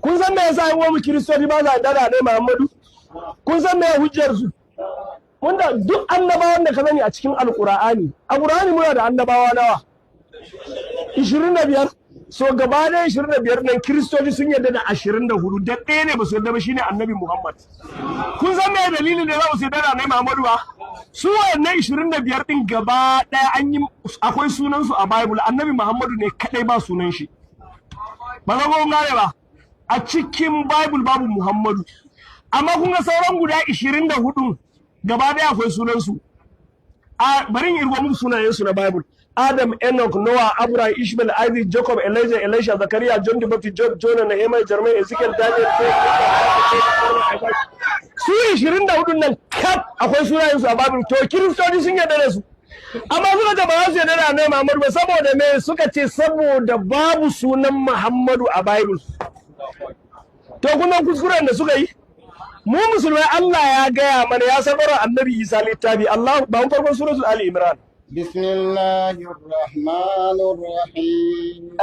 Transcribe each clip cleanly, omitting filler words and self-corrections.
kun san me yasa an mu kiristoci ba za da ne Muhammadu? Kun san me hujjar su? Wanda duk annabawan da ka sani a cikin alqur'ani, a qur'ani muna da annabawa nawa? 25. So gaba da 25 nan kiristoci sun yarda da 24, da ɗaya ne ba su yarda ba, shine annabi Muhammad. Kun san me dalilin da za su yarda da annabi Muhammadu ba? Su wayannan 25 din gaba ɗaya an yi akwai sunan su a Bible, annabi Muhammadu ne kadai ba sunan shi. Ba za ku gane ba, a cikin Bible babu Muhammadu, amma kun ga sauran guda 24 gaba ɗaya akwai sunan su. Bari in irgo muku sunayen su na Bible. Adam, Enoch, Noah, Abraham, Ishmael, Isaac, Jacob, Elijah, Elisha, Zachariah, John the Baptist, Job, Jonah, Nehemiah, Jeremiah, Ezekiel, Daniel, su 24 nan kaf akwai sunayen su a Bible. To kiristoci sun yarda da su, amma suka ce ba za su yarda da Annabi Muhammadu ba, saboda me? Suka ce saboda babu sunan Muhammadu a Bible. To kuma kuskuren da suka yi, mu musulmai Allah ya gaya mana ya sabar Annabi Isa littafi. Allah ba mu farkon suratul Ali Imran. بسم الله الرحمن الرحيم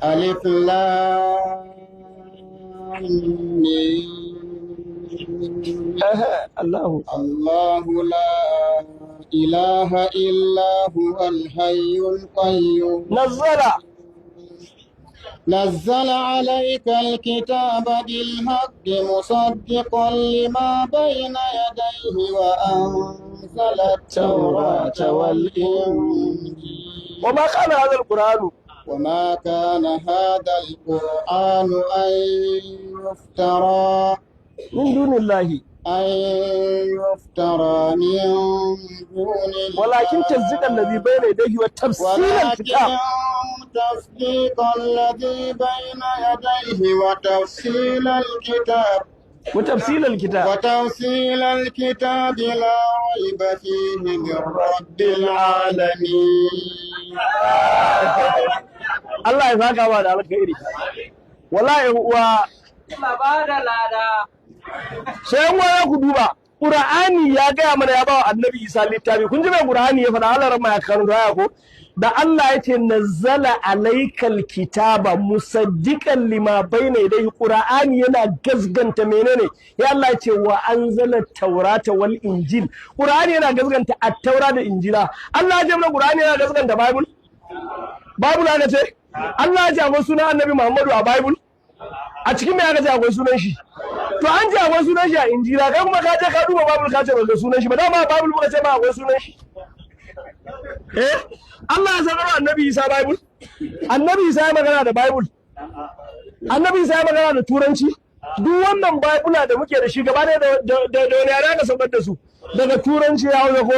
ألف لام الله لا إله إلا هو الحي القيوم نزل عليك الكتاب بالحق مصدقا لما بين يديه وأنزل التوراة والإنجيل وما كان هذا القرآن أن يفترى من دون الله ولكن تصديق الذي بين يديه وتفصيل الكتاب وتفصيل الكتاب لا ريب فيه من رب العالمين. الله يسعدك على الخير والله هو sai wani ku duba Qur'ani ya gaya mana ya bawa Annabi Isa littafi. Kun ji mai Qur'ani ya faɗa, Allah ran ma ya kanu da ko da Allah ya ce nazzala alaikal kitaba musaddiqan lima bayna yadayhi. Qur'ani yana gazganta menene? Ya Allah ya ce wa anzala taurata wal injil. Qur'ani yana gazganta at-taura da injila. Allah ya ce mana Qur'ani yana gazganta Bible. Bible ne ce Allah ya ce akwai sunan Annabi Muhammadu a Bible. A cikin me aka ce akwai sunan shi? To an ce akwai sunan shi a injila, kai kuma ka je ka duba Bible ka ce ba sunan shi ba. Dama Bible muka ce ba akwai sunan shi. Allah ya sanar Annabi Isa Bible. Annabi Isa ya magana da Bible. Annabi Isa ya magana da Turanci. Duk wannan Bible da muke da shi gaba ne da wani yare aka saukar da su. Daga Turanci ya hausa ko